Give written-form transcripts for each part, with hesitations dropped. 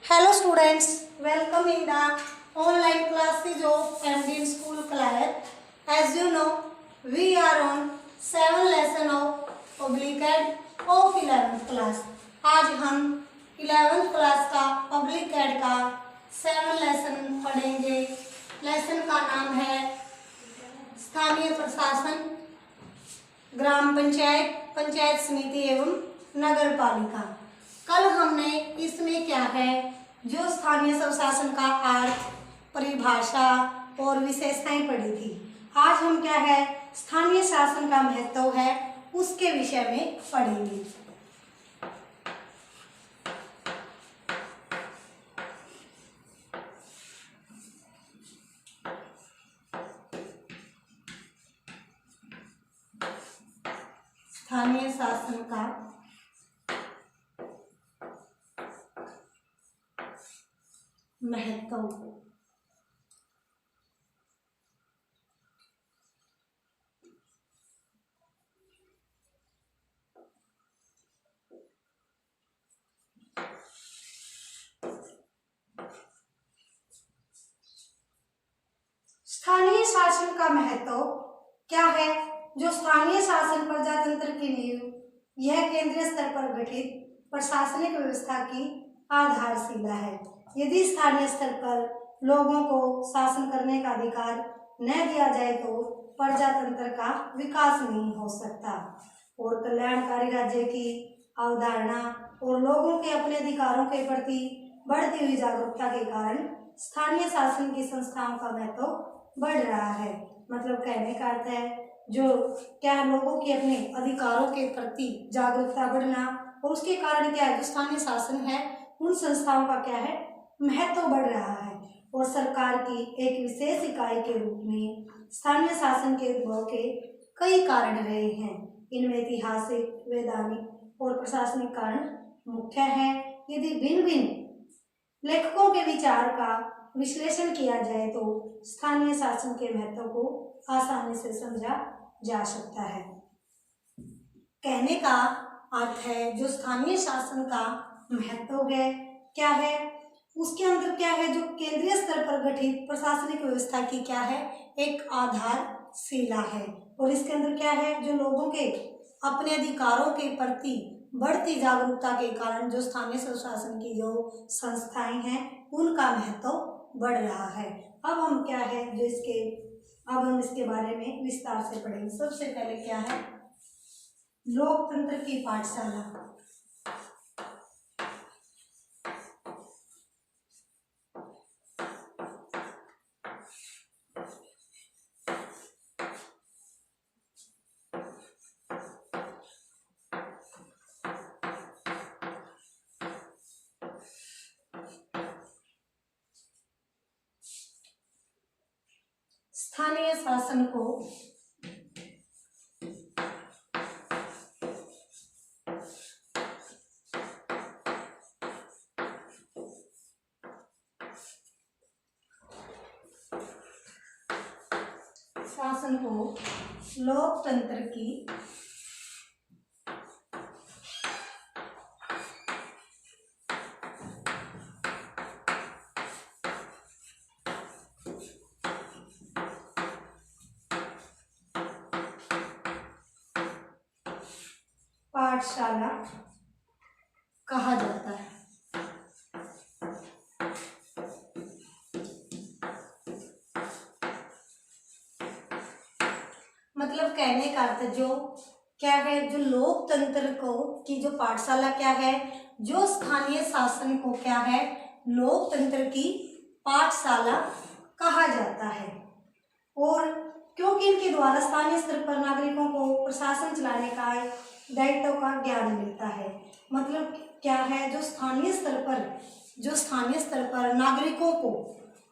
Hello students, welcome in the online classes of MD School Class. As you know, we are on 7 lesson of public ed of 11th class. आज हम 11th class का public add का 7 lesson पढ़ेंगे। Lesson का नाम है स्थानीय प्रशासन, ग्राम पंचायत, पंचायत समिति एवं नगर पालिका। कल हमने इसमें क्या है जो स्थानीय स्वशासन का अर्थ, परिभाषा और विशेषताएं पढ़ी थी। आज हम क्या है स्थानीय शासन का महत्व है उसके विषय में पढ़ेंगे। स्थानीय शासन का महत्व। स्थानीय शासन का महत्व क्या है? जो स्थानीय शासन प्रजातंत्र की नींव, यह केंद्रीय स्तर पर गठित प्रशासनिक व्यवस्था की आधारशिला है। यदि स्थानीय स्तर पर लोगों को शासन करने का अधिकार न दिया जाए तो प्रजातंत्र का विकास नहीं हो सकता और कल्याणकारी राज्य की अवधारणा और लोगों के अपने अधिकारों के प्रति बढ़ती हुई जागरूकता के कारण स्थानीय शासन की संस्थाओं का महत्व बढ़ रहा है। मतलब कहने का अर्थ है जो क्या है लोगों के अपने अधिकारों के प्रति जागरूकता बढ़ना और उसके कारण क्या है जो स्थानीय शासन है उन संस्थाओं का क्या है महत्व बढ़ रहा है और सरकार की एक विशेष इकाई के रूप में स्थानीय शासन के उद्भव के कई कारण रहे हैं। इनमें ऐतिहासिक, वैधानिक और प्रशासनिक कारण मुख्य हैं। यदि भिन्न भिन्न लेखकों के विचार का विश्लेषण किया जाए तो स्थानीय शासन के महत्व को आसानी से समझा जा सकता है। कहने का अर्थ है जो स्थानीय शासन का महत्व है क्या है उसके अंदर क्या है जो केंद्रीय स्तर पर गठित प्रशासनिक व्यवस्था की क्या है एक आधारशिला है और इसके अंदर क्या है जो लोगों के अपने अधिकारों के प्रति बढ़ती जागरूकता के कारण जो स्थानीय स्वशासन की जो संस्थाएं हैं उनका महत्व बढ़ रहा है। अब हम क्या है जो अब हम इसके बारे में विस्तार से पढ़ेंगे। सबसे पहले क्या है लोकतंत्र की पाठशाला। स्थानीय शासन को लोकतंत्र की पाठशाला कहा जाता है। मतलब कहने का अर्थ जो क्या है जो लोकतंत्र को की जो पाठशाला क्या है जो स्थानीय शासन को क्या है लोकतंत्र की पाठशाला कहा जाता है और क्योंकि इनके द्वारा स्थानीय स्तर पर नागरिकों को प्रशासन चलाने का दायित्व का ज्ञान मिलता है। मतलब क्या है जो स्थानीय स्तर पर नागरिकों को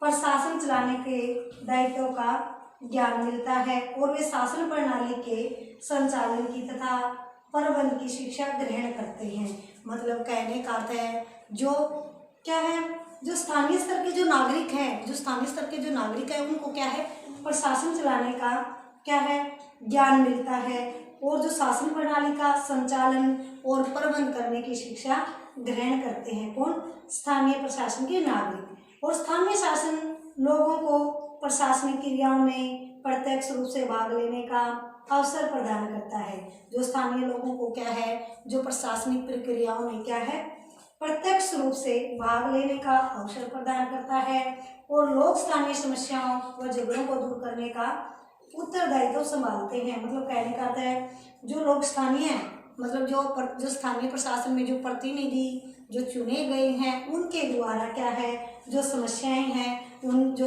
प्रशासन चलाने के दायित्व का ज्ञान मिलता है और वे शासन प्रणाली के संचालन की तथा प्रबंध की शिक्षा ग्रहण करते हैं। मतलब कहने का अर्थ है जो क्या है जो स्थानीय स्तर के जो नागरिक हैं उनको क्या है प्रशासन चलाने का क्या है ज्ञान मिलता है और जो शासन प्रणाली का संचालन और प्रबंध करने की शिक्षा ग्रहण करते हैं। कौन? स्थानीय प्रशासन के नागरिक। और स्थानीय शासन लोगों को प्रशासनिक क्रियाओं में प्रत्यक्ष रूप से भाग लेने का अवसर प्रदान करता है। जो स्थानीय लोगों को क्या है, जो प्रशासनिक प्रक्रियाओं में क्या है, प्रत्यक्ष रूप से भाग लेने का अवसर प्रदान करता है और लोग स्थानीय समस्याओं व झगड़ों को दूर करने का उत्तरदायित्व संभालते हैं। मतलब कहने का अर्थ है जो लोग स्थानीय हैं, मतलब जो स्थानीय प्रशासन में जो प्रतिनिधि जो चुने गए हैं उनके द्वारा क्या है, जो समस्याएं हैं, उन जो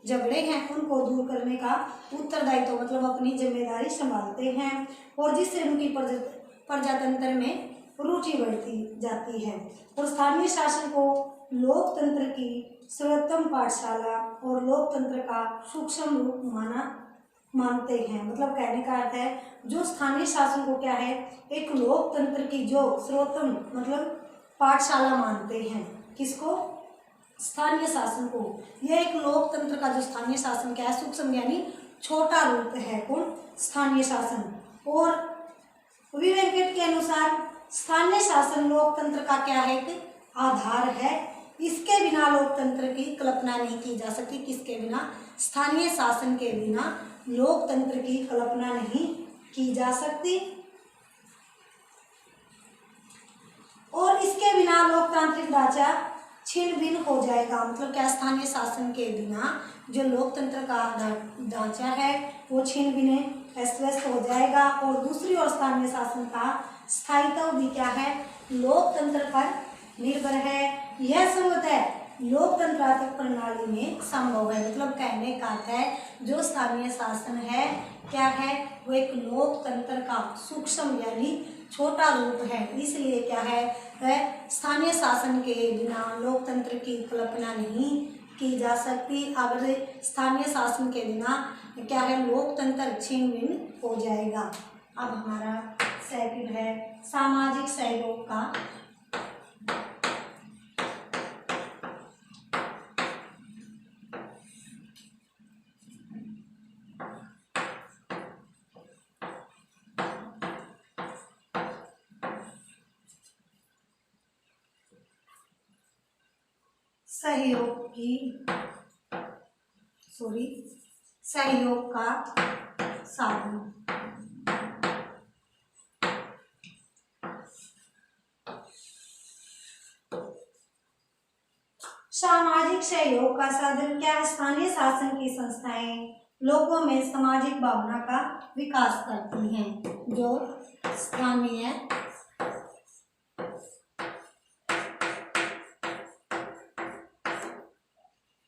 झगड़े हैं उनको दूर करने का उत्तरदायित्व मतलब अपनी जिम्मेदारी संभालते हैं और जिससे उनकी प्रजातंत्र में रुचि बढ़ती जाती है। और स्थानीय शासन को लोकतंत्र की सर्वोत्तम पाठशाला और लोकतंत्र का सूक्ष्म रूप मानते हैं। मतलब कहने का अर्थ है जो स्थानीय शासन को क्या है, एक लोकतंत्र की जो सर्वोत्तम मतलब पाठशाला मानते हैं। किसको? स्थानीय शासन को। यह एक लोकतंत्र का जो स्थानीय शासन क्या है, सूक्ष्म यानी छोटा रूप है। कौन? स्थानीय शासन। और वी वेंकट के अनुसार स्थानीय शासन लोकतंत्र का क्या है, एक आधार है। इसके बिना लोकतंत्र की कल्पना नहीं की जा सकती। किसके बिना? स्थानीय शासन के बिना लोकतंत्र की कल्पना नहीं की जा सकती। और इसके बिना लोकतांत्रिक ढांचा छिन्न भिन्न हो जाएगा। मतलब क्या? स्थानीय शासन के बिना जो लोकतंत्र का ढांचा है वो छिन्न भिन्न अस्त व्यस्त हो जाएगा। और दूसरी ओर स्थानीय शासन का स्थायित्व भी क्या है, लोकतंत्र पर निर्भर है। यह सर्वतः लोकतंत्रात्मक प्रणाली में संभव है। मतलब कहने का अर्थ है जो स्थानीय शासन है क्या है, वो एक लोकतंत्र का सूक्ष्म यानी छोटा रूप है। इसलिए क्या है, वह स्थानीय शासन के बिना लोकतंत्र की कल्पना नहीं की जा सकती। अगर स्थानीय शासन के बिना क्या है, लोकतंत्र छिन्न भिन्न हो जाएगा। अब हमारा सेकंड है सामाजिक सहयोग का सहयोग का साधन। सामाजिक सहयोग का साधन क्या है? स्थानीय शासन की संस्थाएं लोगों में सामाजिक भावना का विकास करती हैं। जो स्थानीय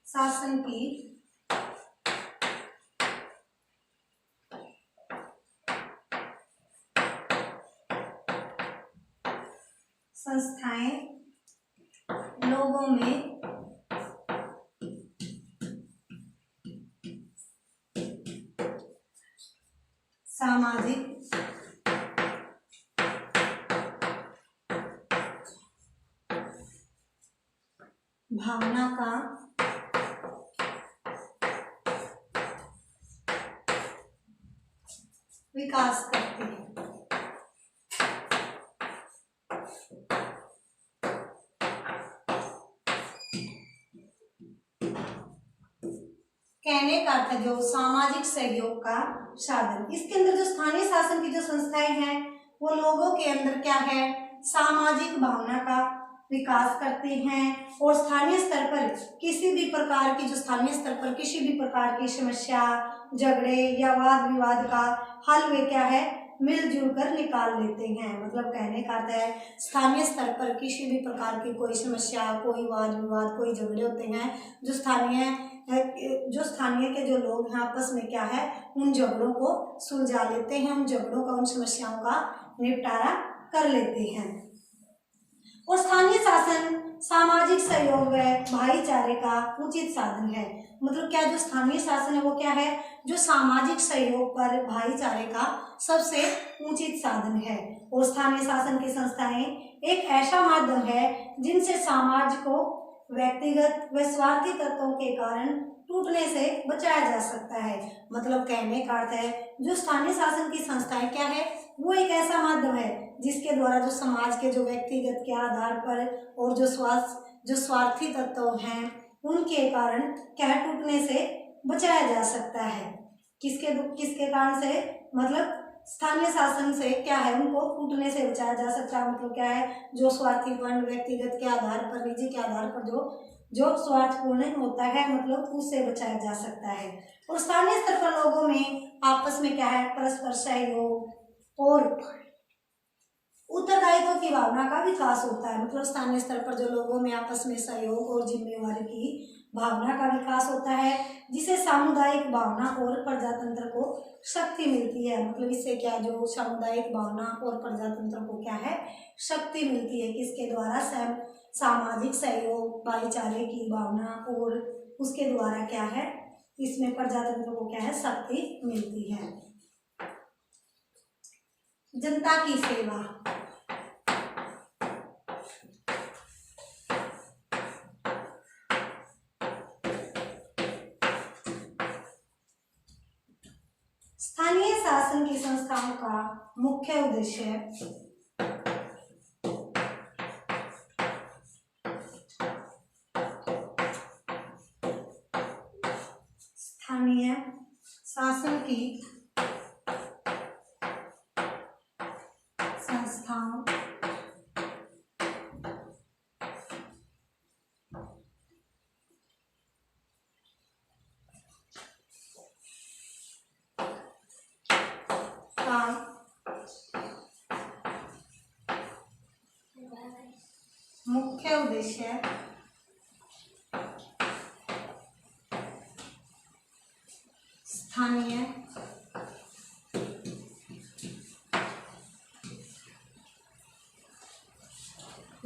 शासन की संस्थाएं लोगों में सामाजिक भावना का विकास करती है। कहने का अर्थ जो सामाजिक सहयोग का साधन, इसके अंदर जो स्थानीय शासन की जो संस्थाएं हैं वो लोगों के अंदर क्या है, सामाजिक भावना का विकास करती हैं और स्थानीय स्तर पर किसी भी प्रकार की समस्या, झगड़े या वाद विवाद का हल वे क्या है, मिलजुल कर निकाल लेते हैं। मतलब कहने का अर्थ है स्थानीय स्तर पर किसी भी प्रकार की कोई समस्या, कोई वाद विवाद, कोई झगड़े होते हैं, जो स्थानीय के जो लोग हैं आपस में क्या है, उन झगड़ों को सुलझा लेते हैं, उन झगड़ों का, उन समस्याओं का निपटारा कर लेते हैं। और स्थानीय शासन सामाजिक सहयोग व भाईचारे का उचित साधन है। मतलब क्या, जो स्थानीय शासन है वो क्या है, जो सामाजिक सहयोग पर भाईचारे का सबसे उचित साधन है। और स्थानीय शासन की संस्थाएं एक ऐसा माध्यम है जिनसे समाज को व्यक्तिगत व स्वार्थी तत्वों के कारण टूटने से बचाया जा सकता है। मतलब कहने का अर्थ है जो स्थानीय शासन की संस्थाएं क्या है, वो एक ऐसा माध्यम है जिसके द्वारा जो समाज के जो व्यक्तिगत के आधार पर और जो स्वार्थी तत्व हैं उनके कारण क्या है टूटने से बचाया जा सकता है। किसके कारण से, मतलब स्थानीय शासन से क्या है उनको टूटने से बचाया जा सकता है। मतलब क्या है, जो स्वार्थीपन व्यक्तिगत के आधार पर, निजी के आधार पर जो स्वार्थपूर्ण होता है, मतलब उससे बचाया जा सकता है। और स्थानीय स्तर पर लोगों में आपस में क्या है परस्पर सहयोग और उत्तरदायित्व की भावना का विकास होता है। मतलब स्थानीय स्तर पर जो लोगों में आपस में सहयोग और जिम्मेवारी की भावना का विकास होता है, जिसे सामुदायिक भावना और प्रजातंत्र को शक्ति मिलती है। मतलब इससे क्या, जो सामुदायिक भावना और प्रजातंत्र को क्या है शक्ति मिलती है। किसके द्वारा, सामाजिक सहयोग, भाईचारे की भावना और उसके द्वारा क्या है इसमें प्रजातंत्र को क्या है शक्ति मिलती है। जनता की सेवा। स्थानीय शासन की संस्थाओं का मुख्य उद्देश्य स्थानीय शासन की संस्थाओं का मुख्य उद्देश्य स्थानीय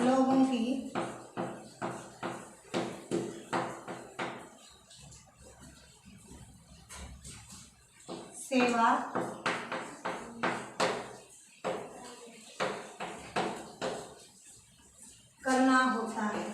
लोगों की सेवा करना होता है।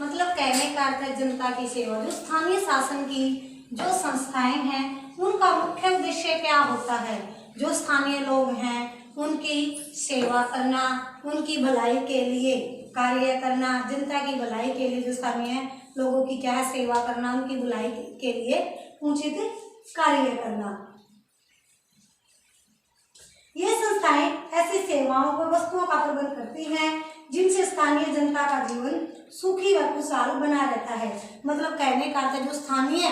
मतलब कहने का अर्थ है जनता की सेवा। जो स्थानीय शासन की जो संस्थाएं हैं उनका मुख्य उद्देश्य क्या होता है, जो स्थानीय लोग हैं उनकी सेवा करना, उनकी भलाई के लिए कार्य करना, जनता की भलाई के लिए जो स्थानीय लोगों की क्या है सेवा करना, उनकी भलाई के लिए उचित कार्य करना। ये संस्थाएं ऐसी सेवाओं व वस्तुओं का प्रबंध करती हैं जिनसे स्थानीय जनता का जीवन सुखी व खुशहाल बना रहता है। मतलब कहने का अर्थ है जो स्थानीय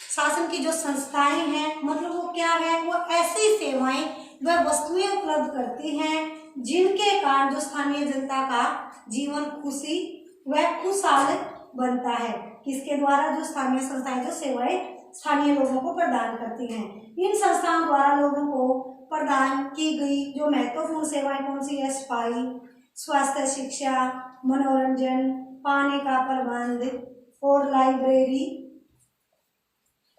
शासन की जो संस्थाएं हैं, मतलब वो क्या है, वो ऐसी सेवाएं व वस्तुएं उपलब्ध करती हैं जिनके कारण जो स्थानीय जनता का जीवन खुशी व खुशहाल बनता है। किसके द्वारा, जो स्थानीय संस्थाएं जो सेवाएं स्थानीय लोगों को प्रदान करती हैं। इन संस्थाओं द्वारा लोगों को प्रदान की गई जो महत्वपूर्ण सेवाएं कौन सी है, सफाई, स्वास्थ्य, शिक्षा, मनोरंजन, पानी का प्रबंध और लाइब्रेरी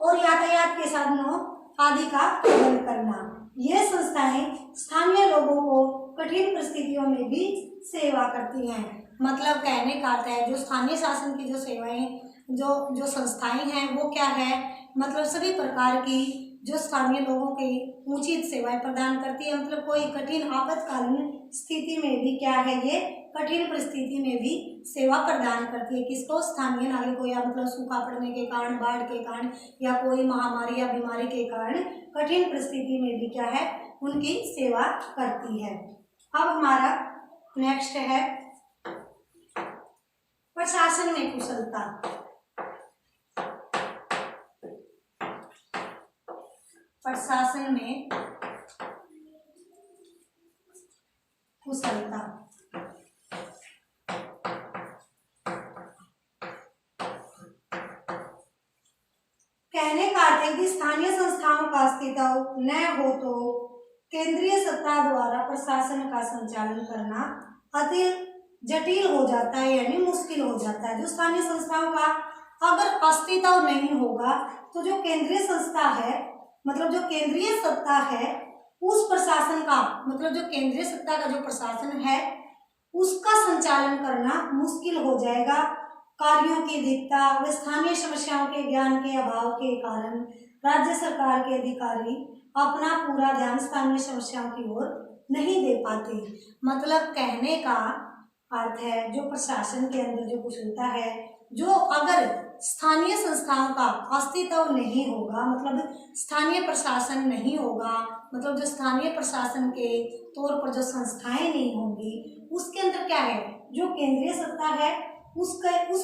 और यातायात के साधनों आदि का प्रबंध करना। ये संस्थाएं स्थानीय लोगों को कठिन परिस्थितियों में भी सेवा करती हैं। मतलब कहने का अर्थ है जो स्थानीय शासन की जो सेवाएं जो संस्थाएं हैं वो क्या है, मतलब सभी प्रकार की जो स्थानीय लोगों की उचित सेवाएं प्रदान करती है। मतलब कोई कठिन आपातकालीन स्थिति में भी क्या है, ये कठिन परिस्थिति में भी सेवा प्रदान करती है। किसको, स्थानीय नागरिक को, या मतलब सूखा पड़ने के कारण, बाढ़ के कारण या कोई महामारी या बीमारी के कारण कठिन परिस्थिति में भी क्या है उनकी सेवा करती है। अब हमारा नेक्स्ट है प्रशासन में कुशलता। प्रशासन में कुशलता। कहने का अर्थ है कि स्थानीय संस्थाओं का अस्तित्व न हो तो केंद्रीय सत्ता द्वारा प्रशासन का संचालन करना अति जटिल हो जाता है, यानी मुश्किल हो जाता है। जो स्थानीय संस्थाओं का अगर अस्तित्व नहीं होगा तो जो केंद्रीय संस्था है, मतलब जो केंद्रीय सत्ता है उस प्रशासन का, मतलब जो केंद्रीय सत्ता का जो प्रशासन है उसका संचालन करना मुश्किल हो जाएगा। कार्यों की अधिकता व स्थानीय समस्याओं के ज्ञान के अभाव के कारण राज्य सरकार के अधिकारी अपना पूरा ध्यान स्थानीय समस्याओं की ओर नहीं दे पाते। मतलब कहने का अर्थ है जो प्रशासन के अंदर जो कुछ होता है, जो अगर स्थानीय संस्थाओं का अस्तित्व नहीं होगा, मतलब स्थानीय प्रशासन नहीं होगा, मतलब जो स्थानीय प्रशासन के तौर पर जो संस्थाएं नहीं होंगी, उसके अंदर क्या है, जो केंद्रीय सत्ता है उस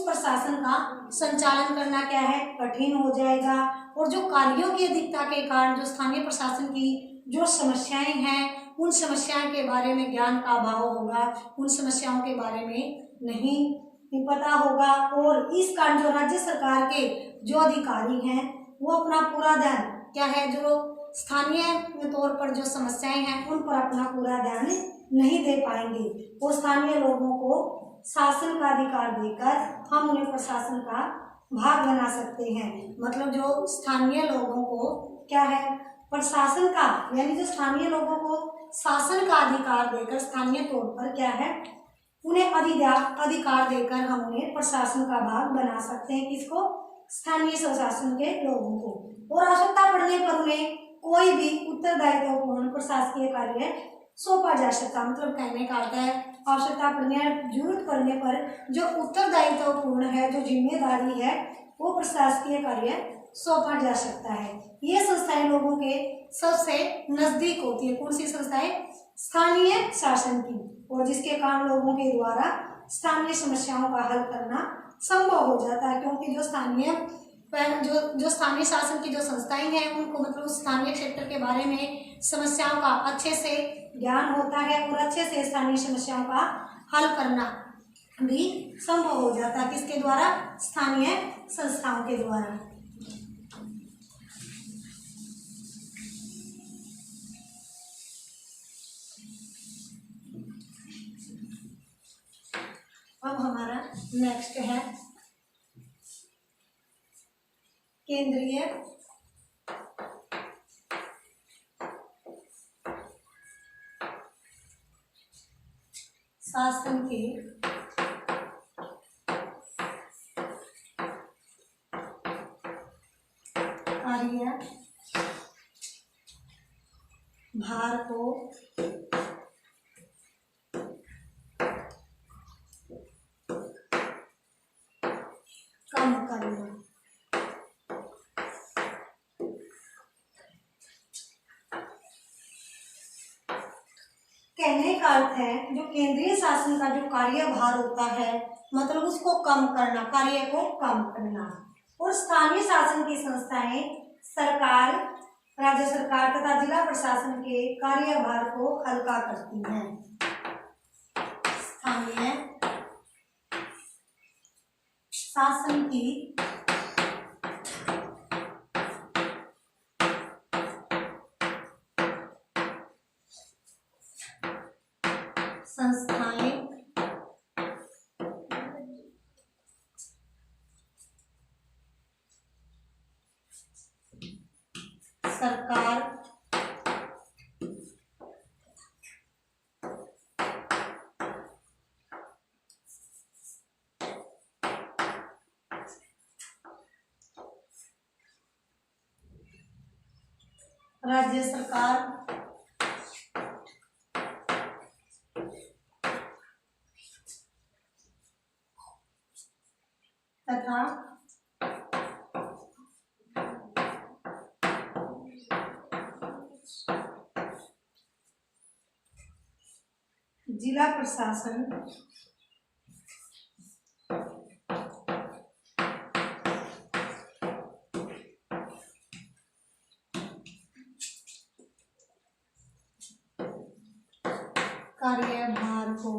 प्रशासन का संचालन करना क्या है, कठिन हो जाएगा। और जो कार्यों की अधिकता के कारण जो स्थानीय प्रशासन की जो समस्याएं हैं, उन समस्याओं के बारे में ज्ञान का अभाव होगा, उन समस्याओं के बारे में नहीं पता होगा। और इस कारण जो राज्य सरकार के जो अधिकारी हैं वो अपना पूरा ध्यान क्या है, जो स्थानीय तौर पर जो समस्याएं हैं उन पर अपना पूरा ध्यान नहीं दे पाएंगे। और स्थानीय लोगों को शासन का अधिकार देकर हम उन्हें प्रशासन का भाग बना सकते हैं। मतलब जो स्थानीय लोगों को क्या है, प्रशासन का, यानी जो स्थानीय लोगों को शासन का अधिकार देकर स्थानीय तौर पर क्या है, उन्हें अधिकार देकर हम उन्हें प्रशासन का भाग बना सकते हैं। किसको? स्थानीय स्वशासन के लोगों को। और आवश्यकता पड़ने पर उन्हें कोई भी उत्तरदायित्वपूर्ण प्रशासकीय कार्य सौंपा जा सकता। मतलब कहने का अर्थ है आवश्यकता पड़ने, जरूरत पड़ने पर जो उत्तरदायित्वपूर्ण है, जो जिम्मेदारी है, वो प्रशासकीय कार्य सौंपा जा सकता है। ये संस्थाएं लोगों के सबसे नजदीक होती है। कौन सी संस्थाएं? स्थानीय शासन की। और जिसके कारण लोगों के द्वारा स्थानीय समस्याओं का हल करना संभव हो जाता है, क्योंकि जो स्थानीय शासन की जो संस्थाएं हैं उनको मतलब उस स्थानीय क्षेत्र के बारे में समस्याओं का अच्छे से ज्ञान होता है और अच्छे से स्थानीय समस्याओं का हल करना भी संभव हो जाता है। किसके द्वारा? स्थानीय संस्थाओं के द्वारा। अब हमारा नेक्स्ट है केंद्रीय शासन के कार्यभार को कम करना। कहने का अर्थ है जो केंद्रीय शासन का जो कार्यभार होता है, मतलब उसको कम करना, कार्य को कम करना। और स्थानीय शासन की संस्थाएं सरकार, राज्य सरकार तथा जिला प्रशासन के कार्यभार को हल्का करती हैं। स्थानीय शासन की संस्थाएं सरकार राज्य सरकार तथा जिला प्रशासन कार्यभार को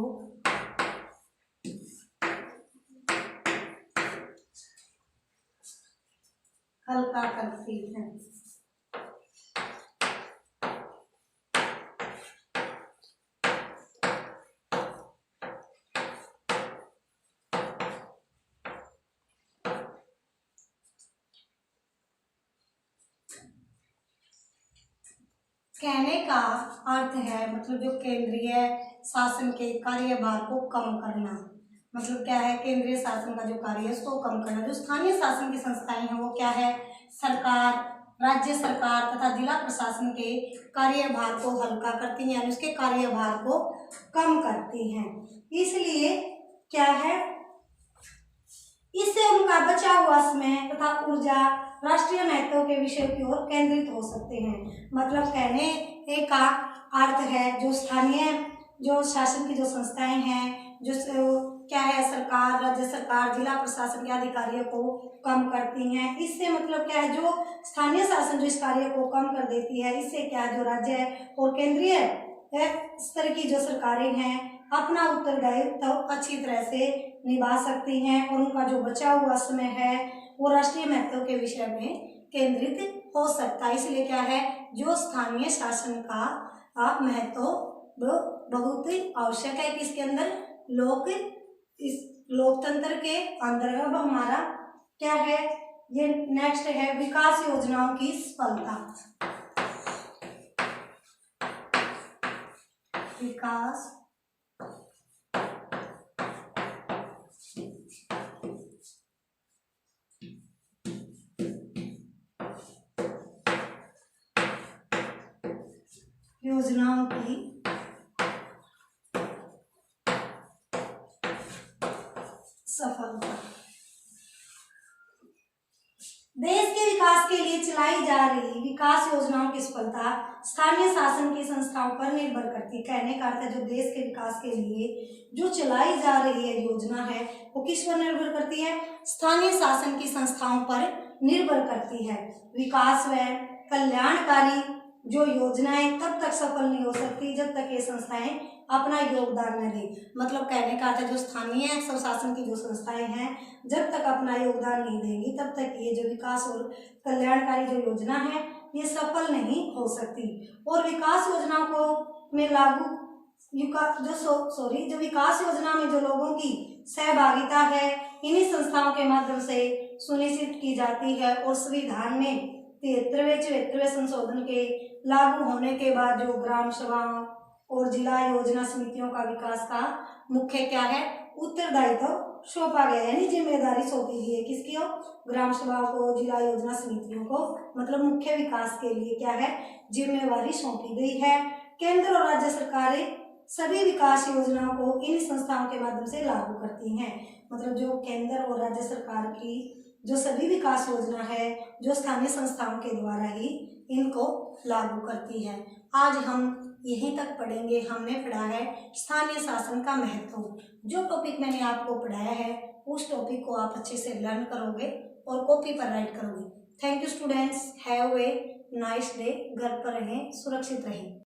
हल्का करती है। कहने का अर्थ है मतलब जो केंद्रीय शासन के कार्यभार को कम करना, मतलब क्या है, केंद्रीय शासन का जो कार्य है उसको कम करना। जो स्थानीय शासन की संस्थाएं हैं वो क्या है, सरकार राज्य सरकार तथा जिला प्रशासन के कार्यभार को हल्का करती हैं, यानी उसके कार्यभार को कम करती हैं। इसलिए क्या है, इससे उनका बचा हुआ समय तथा ऊर्जा राष्ट्रीय महत्व के विषय की ओर केंद्रित हो सकते हैं। मतलब कहने का अर्थ है जो स्थानीय जो शासन की जो संस्थाएं हैं, जो क्या है, सरकार, राज्य सरकार, जिला प्रशासन के अधिकारियों को कम करती हैं। इससे मतलब क्या है, जो स्थानीय शासन जो इस कार्य को कम कर देती है, इससे क्या है, जो राज्य और केंद्रीय स्तर की जो सरकारें हैं अपना उत्तरदायित्व अच्छी तरह से निभा सकती हैं और उनका जो बचा हुआ समय है वो राष्ट्रीय महत्व के विषय में केंद्रित हो सकता है। इसलिए क्या है, जो स्थानीय शासन का महत्व बहुत ही आवश्यक है कि इसके अंदर इस लोकतंत्र के अंदर। अब हमारा क्या है, ये नेक्स्ट है विकास योजनाओं की सफलता। विकास योजनाओं की सफलता। देश के विकास के लिए चलाई जा रही विकास योजनाओं की सफलता स्थानीय शासन की संस्थाओं पर निर्भर करती है। कहने का अर्थ है, जो देश के विकास के लिए जो चलाई जा रही है योजना है वो किस पर निर्भर करती है, स्थानीय शासन की संस्थाओं पर निर्भर करती है। विकास व कल्याणकारी जो योजनाएं तब तक सफल नहीं हो सकती जब तक ये संस्थाएं अपना योगदान न दें। मतलब कहने का अर्थ है, जो स्थानीय स्वशासन की जो संस्थाएं हैं जब तक अपना योगदान नहीं देंगी तब तक ये जो विकास और कल्याणकारी जो योजना है ये सफल नहीं हो सकती। और विकास योजनाओं को में लागू जो विकास योजना में जो लोगों की सहभागिता है इन्हीं संस्थाओं के माध्यम से सुनिश्चित की जाती है। और संविधान में 73वें संशोधन के लागू होने के बाद जो ग्राम सभाओं और जिला योजना समितियों का विकास का मुख्य क्या है, उत्तरदायित्व सौंपा गया है, यानी जिम्मेदारी सौंपी गई है। किसकी हो, ग्राम सभा को, जिला योजना समितियों को, मतलब मुख्य विकास के लिए क्या है, जिम्मेवारी सौंपी गई है। केंद्र और राज्य सरकारें सभी विकास योजनाओं को इन संस्थाओं के माध्यम से लागू करती हैं। मतलब जो केंद्र और राज्य सरकार की जो सभी विकास योजना है जो स्थानीय संस्थाओं के द्वारा ही इनको लागू करती है। आज हम यहीं तक पढ़ेंगे। हमने पढ़ा है स्थानीय शासन का महत्व। जो टॉपिक मैंने आपको पढ़ाया है उस टॉपिक को आप अच्छे से लर्न करोगे और कॉपी पर राइट करोगे। Thank you students, have a nice day. घर पर रहें, सुरक्षित रहें।